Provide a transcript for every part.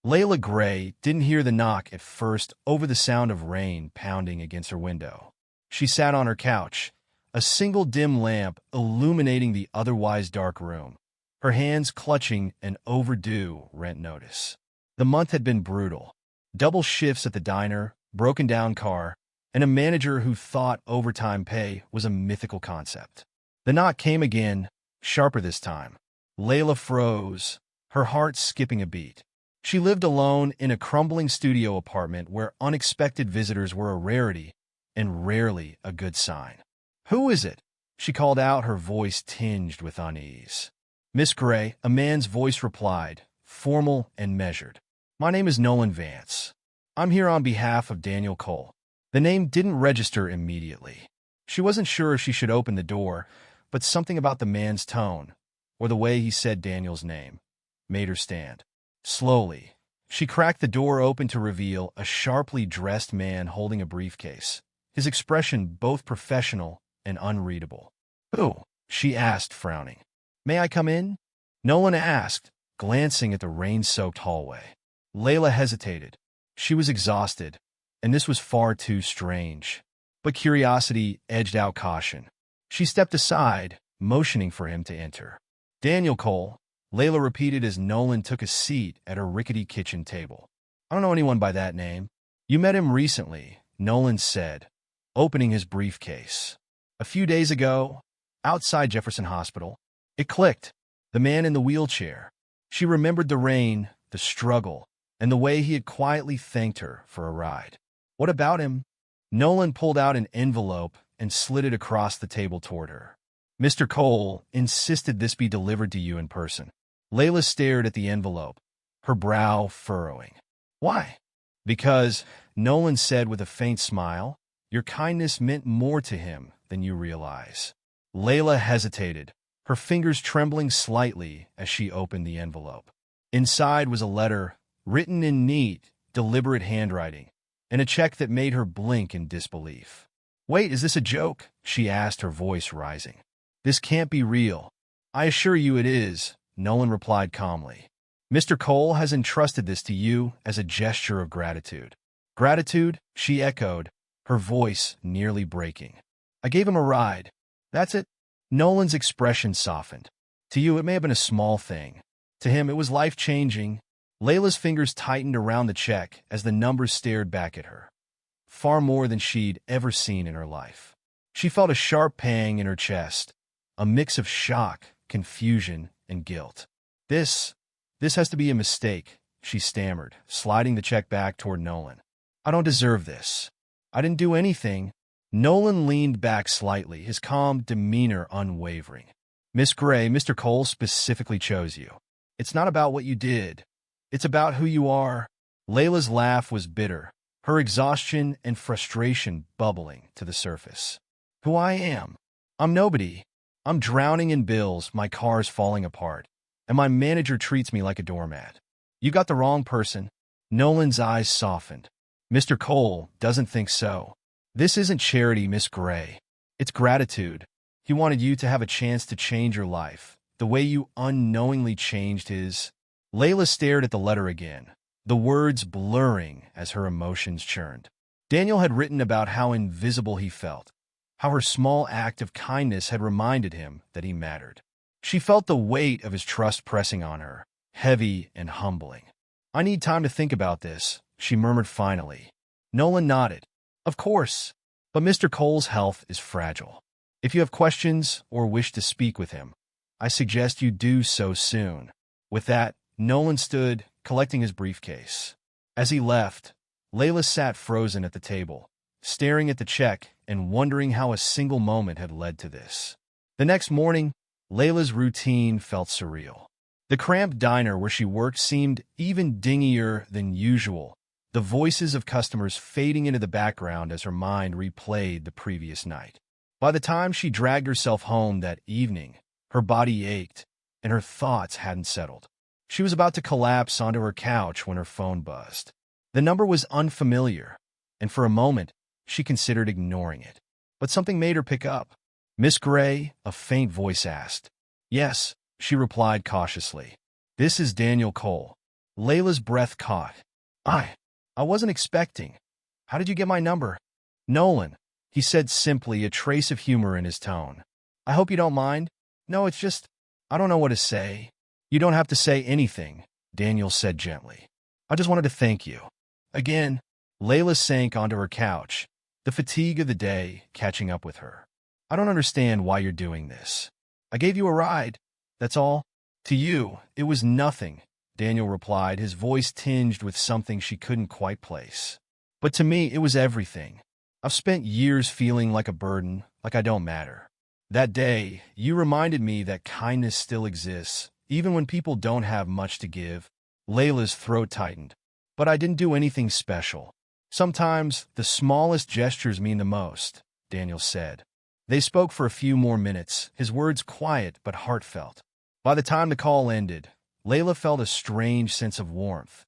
Layla Gray didn't hear the knock at first over the sound of rain pounding against her window. She sat on her couch, a single dim lamp illuminating the otherwise dark room, her hands clutching an overdue rent notice. The month had been brutal. Double shifts at the diner, broken-down car, and a manager who thought overtime pay was a mythical concept. The knock came again, sharper this time. Layla froze, her heart skipping a beat. She lived alone in a crumbling studio apartment where unexpected visitors were a rarity and rarely a good sign. "Who is it?" she called out, her voice tinged with unease. "Miss Gray," a man's voice replied, formal and measured. "My name is Nolan Vance. I'm here on behalf of Daniel Cole." The name didn't register immediately. She wasn't sure if she should open the door, but something about the man's tone, or the way he said Daniel's name, made her stand. Slowly, she cracked the door open to reveal a sharply dressed man holding a briefcase, his expression both professional and unreadable. "Who?" she asked, frowning. "May I come in?" Nolan asked, glancing at the rain-soaked hallway. Layla hesitated. She was exhausted, and this was far too strange. But curiosity edged out caution. She stepped aside, motioning for him to enter. "Daniel Cole," Layla repeated as Nolan took a seat at her rickety kitchen table. "I don't know anyone by that name." "You met him recently," Nolan said, opening his briefcase. "A few days ago, outside Jefferson Hospital." It clicked. The man in the wheelchair. She remembered the rain, the struggle, and the way he had quietly thanked her for a ride. "What about him?" Nolan pulled out an envelope and slid it across the table toward her. "Mr. Cole insisted this be delivered to you in person." Layla stared at the envelope, her brow furrowing. "Why?" "Because," Nolan said with a faint smile, "your kindness meant more to him than you realize." Layla hesitated, her fingers trembling slightly as she opened the envelope. Inside was a letter, written in neat, deliberate handwriting, and a check that made her blink in disbelief. "Wait, is this a joke?" she asked, her voice rising. "This can't be real." "I assure you it is," Nolan replied calmly. "Mr. Cole has entrusted this to you as a gesture of gratitude." "Gratitude?" she echoed, her voice nearly breaking. "I gave him a ride. That's it." Nolan's expression softened. "To you, it may have been a small thing. To him, it was life-changing." Layla's fingers tightened around the check as the numbers stared back at her. Far more than she'd ever seen in her life. She felt a sharp pang in her chest, a mix of shock, confusion, and guilt. This has to be a mistake," she stammered, sliding the check back toward Nolan. "I don't deserve this. I didn't do anything." Nolan leaned back slightly, his calm demeanor unwavering. "Miss Gray, Mr. Cole specifically chose you. It's not about what you did. It's about who you are." Layla's laugh was bitter, her exhaustion and frustration bubbling to the surface. "Who I am? I'm nobody. I'm drowning in bills, my car's falling apart, and my manager treats me like a doormat." "You got the wrong person." Nolan's eyes softened. "Mr. Cole doesn't think so. This isn't charity, Miss Gray. It's gratitude. He wanted you to have a chance to change your life, the way you unknowingly changed his." Layla stared at the letter again, the words blurring as her emotions churned. Daniel had written about how invisible he felt, how her small act of kindness had reminded him that he mattered. She felt the weight of his trust pressing on her, heavy and humbling. "I need time to think about this," she murmured finally. Nolan nodded. "Of course, but Mr. Cole's health is fragile. If you have questions or wish to speak with him, I suggest you do so soon." With that, Nolan stood, collecting his briefcase. As he left, Layla sat frozen at the table, staring at the check and wondering how a single moment had led to this. The next morning, Layla's routine felt surreal. The cramped diner where she worked seemed even dingier than usual, the voices of customers fading into the background as her mind replayed the previous night. By the time she dragged herself home that evening, her body ached, and her thoughts hadn't settled. She was about to collapse onto her couch when her phone buzzed. The number was unfamiliar, and for a moment, she considered ignoring it. But something made her pick up. "Miss Gray?" a faint voice asked. "Yes," she replied cautiously. "This is Daniel Cole." Layla's breath caught. I wasn't expecting. How did you get my number? Nolan, he said simply, a trace of humor in his tone. I hope you don't mind. No, it's just, I don't know what to say. You don't have to say anything, Daniel said gently. I just wanted to thank you. Again, Layla sank onto her couch, the fatigue of the day catching up with her. I don't understand why you're doing this. I gave you a ride, that's all. To you, it was nothing, Daniel replied, his voice tinged with something she couldn't quite place. But to me, it was everything. I've spent years feeling like a burden, like I don't matter. That day, you reminded me that kindness still exists, even when people don't have much to give. Layla's throat tightened. But I didn't do anything special. Sometimes, the smallest gestures mean the most, Daniel said. They spoke for a few more minutes, his words quiet but heartfelt. By the time the call ended, Layla felt a strange sense of warmth,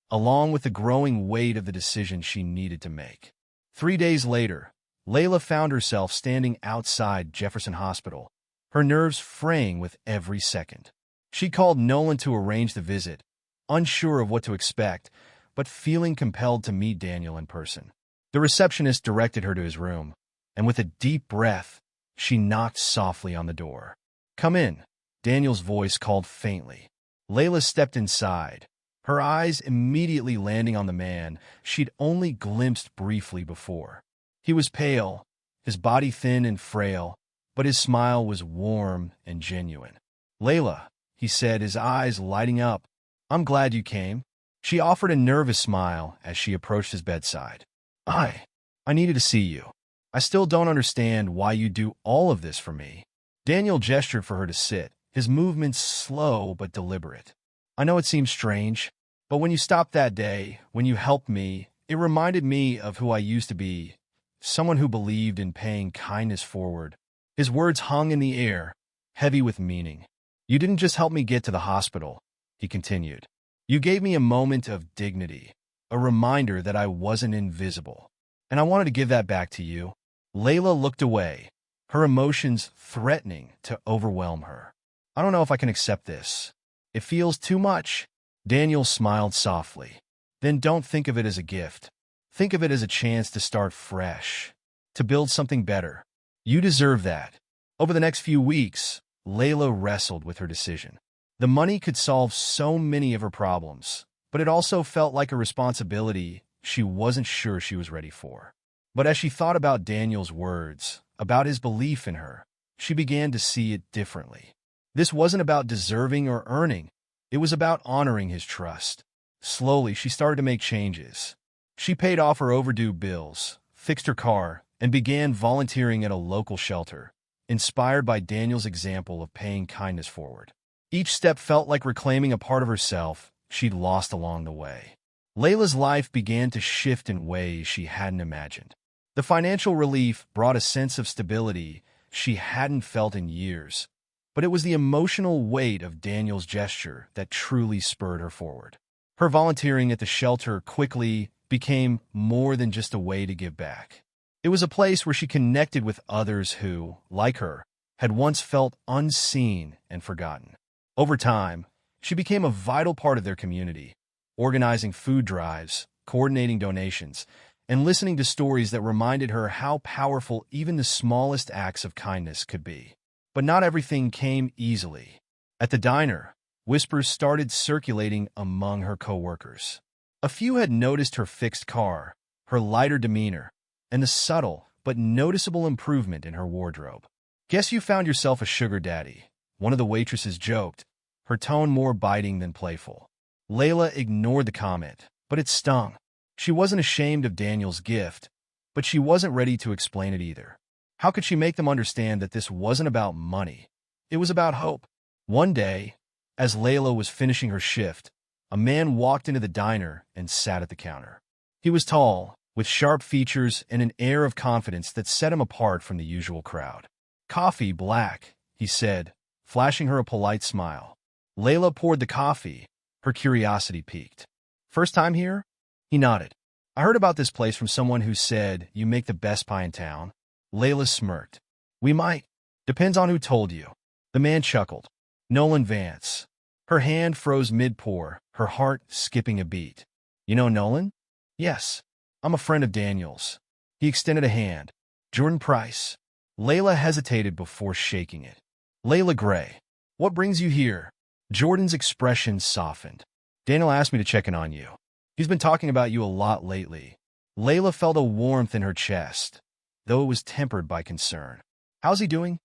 along with the growing weight of the decision she needed to make. 3 days later, Layla found herself standing outside Jefferson Hospital, her nerves fraying with every second. She called Nolan to arrange the visit, unsure of what to expect, but feeling compelled to meet Daniel in person. The receptionist directed her to his room, and with a deep breath, she knocked softly on the door. Come in, Daniel's voice called faintly. Layla stepped inside, her eyes immediately landing on the man she'd only glimpsed briefly before. He was pale, his body thin and frail, but his smile was warm and genuine. Layla, he said, his eyes lighting up, I'm glad you came. She offered a nervous smile as she approached his bedside. I needed to see you. I still don't understand why you do all of this for me. Daniel gestured for her to sit, his movements slow but deliberate. I know it seems strange, but when you stopped that day, when you helped me, it reminded me of who I used to be, someone who believed in paying kindness forward. His words hung in the air, heavy with meaning. You didn't just help me get to the hospital, he continued. You gave me a moment of dignity, a reminder that I wasn't invisible. And I wanted to give that back to you. Layla looked away, her emotions threatening to overwhelm her. I don't know if I can accept this. It feels too much. Daniel smiled softly. Then don't think of it as a gift. Think of it as a chance to start fresh, to build something better. You deserve that. Over the next few weeks, Layla wrestled with her decision. The money could solve so many of her problems, but it also felt like a responsibility she wasn't sure she was ready for. But as she thought about Daniel's words, about his belief in her, she began to see it differently. This wasn't about deserving or earning. It was about honoring his trust. Slowly, she started to make changes. She paid off her overdue bills, fixed her car, and began volunteering at a local shelter, inspired by Daniel's example of paying kindness forward. Each step felt like reclaiming a part of herself she'd lost along the way. Layla's life began to shift in ways she hadn't imagined. The financial relief brought a sense of stability she hadn't felt in years, but it was the emotional weight of Daniel's gesture that truly spurred her forward. Her volunteering at the shelter quickly became more than just a way to give back. It was a place where she connected with others who, like her, had once felt unseen and forgotten. Over time, she became a vital part of their community, organizing food drives, coordinating donations, and listening to stories that reminded her how powerful even the smallest acts of kindness could be. But not everything came easily. At the diner, whispers started circulating among her coworkers. A few had noticed her fixed car, her lighter demeanor, and the subtle but noticeable improvement in her wardrobe. Guess you found yourself a sugar daddy, one of the waitresses joked, her tone more biting than playful. Layla ignored the comment, but it stung. She wasn't ashamed of Daniel's gift, but she wasn't ready to explain it either. How could she make them understand that this wasn't about money? It was about hope. One day, as Layla was finishing her shift, a man walked into the diner and sat at the counter. He was tall, with sharp features and an air of confidence that set him apart from the usual crowd. "Coffee black," he said, flashing her a polite smile. Layla poured the coffee, her curiosity piqued. "First time here?" He nodded. "I heard about this place from someone who said you make the best pie in town." Layla smirked. "We might. Depends on who told you." The man chuckled. "Nolan Vance. Her hand froze mid-pour, her heart skipping a beat. "You know Nolan?" "Yes. I'm a friend of Daniel's." He extended a hand. "Jordan Price." Layla hesitated before shaking it. "Layla Gray. What brings you here?" Jordan's expression softened. "Daniel asked me to check in on you. He's been talking about you a lot lately." Layla felt a warmth in her chest, though it was tempered by concern. "How's he doing?"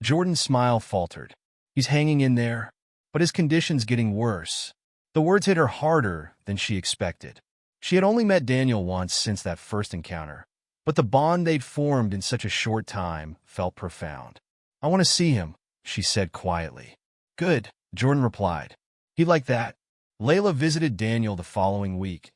Jordan's smile faltered. "He's hanging in there, but his condition's getting worse." The words hit her harder than she expected. She had only met Daniel once since that first encounter, but the bond they'd formed in such a short time felt profound. "I want to see him," she said quietly. "Good," Jordan replied. "He like that." Layla visited Daniel the following week,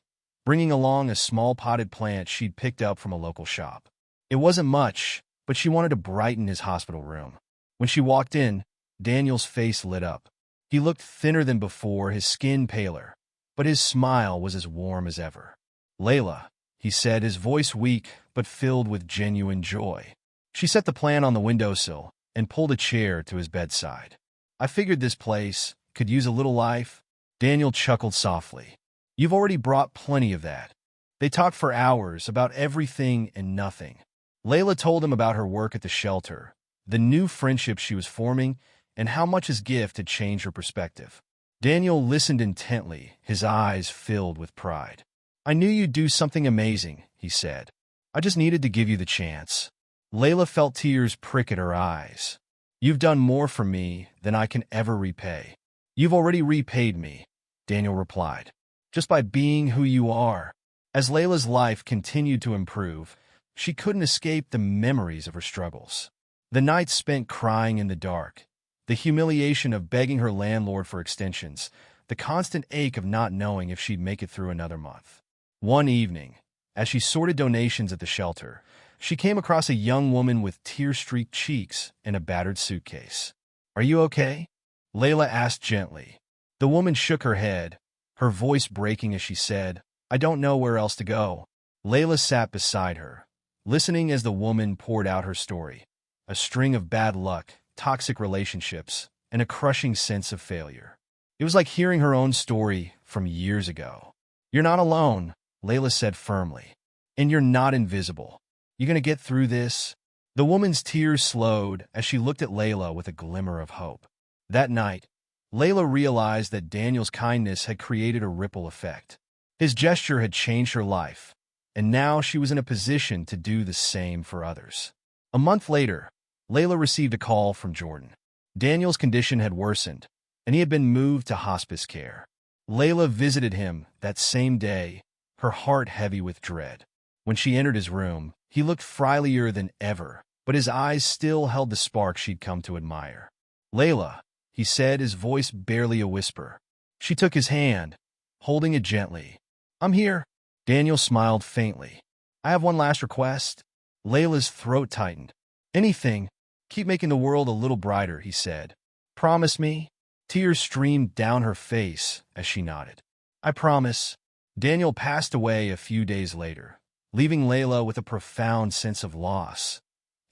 bringing along a small potted plant she'd picked up from a local shop. It wasn't much, but she wanted to brighten his hospital room. When she walked in, Daniel's face lit up. He looked thinner than before, his skin paler, but his smile was as warm as ever. "Layla," he said, his voice weak but filled with genuine joy. She set the plant on the windowsill and pulled a chair to his bedside. "I figured this place could use a little life." Daniel chuckled softly. "You've already brought plenty of that." They talked for hours about everything and nothing. Layla told him about her work at the shelter, the new friendships she was forming, and how much his gift had changed her perspective. Daniel listened intently, his eyes filled with pride. "I knew you'd do something amazing," he said. "I just needed to give you the chance." Layla felt tears prick at her eyes. "You've done more for me than I can ever repay." "You've already repaid me," Daniel replied, "just by being who you are." As Layla's life continued to improve, she couldn't escape the memories of her struggles. The nights spent crying in the dark, the humiliation of begging her landlord for extensions, the constant ache of not knowing if she'd make it through another month. One evening, as she sorted donations at the shelter, she came across a young woman with tear-streaked cheeks and a battered suitcase. "Are you okay?" Layla asked gently. The woman shook her head, her voice breaking as she said, "I don't know where else to go." Layla sat beside her, listening as the woman poured out her story. A string of bad luck, toxic relationships, and a crushing sense of failure. It was like hearing her own story from years ago. "You're not alone," Layla said firmly. "And you're not invisible. You gonna get through this?" The woman's tears slowed as she looked at Layla with a glimmer of hope. That night, Layla realized that Daniel's kindness had created a ripple effect. His gesture had changed her life, and now she was in a position to do the same for others. A month later, Layla received a call from Jordan. Daniel's condition had worsened, and he had been moved to hospice care. Layla visited him that same day, her heart heavy with dread. When she entered his room, he looked frilier than ever, but his eyes still held the spark she'd come to admire. "Layla," he said, his voice barely a whisper. She took his hand, holding it gently. "I'm here." Daniel smiled faintly. "I have one last request." Layla's throat tightened. "Anything. Keep making the world a little brighter," he said. "Promise me?" Tears streamed down her face as she nodded. "I promise." Daniel passed away a few days later, leaving Layla with a profound sense of loss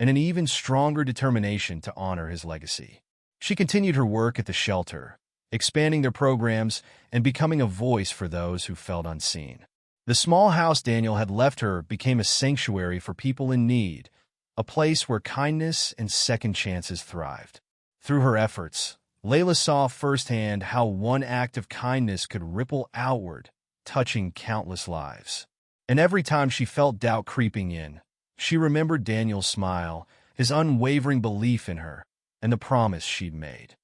and an even stronger determination to honor his legacy. She continued her work at the shelter, expanding their programs and becoming a voice for those who felt unseen. The small house Daniel had left her became a sanctuary for people in need, a place where kindness and second chances thrived. Through her efforts, Layla saw firsthand how one act of kindness could ripple outward, touching countless lives. And every time she felt doubt creeping in, she remembered Daniel's smile, his unwavering belief in her, and the promise she'd made.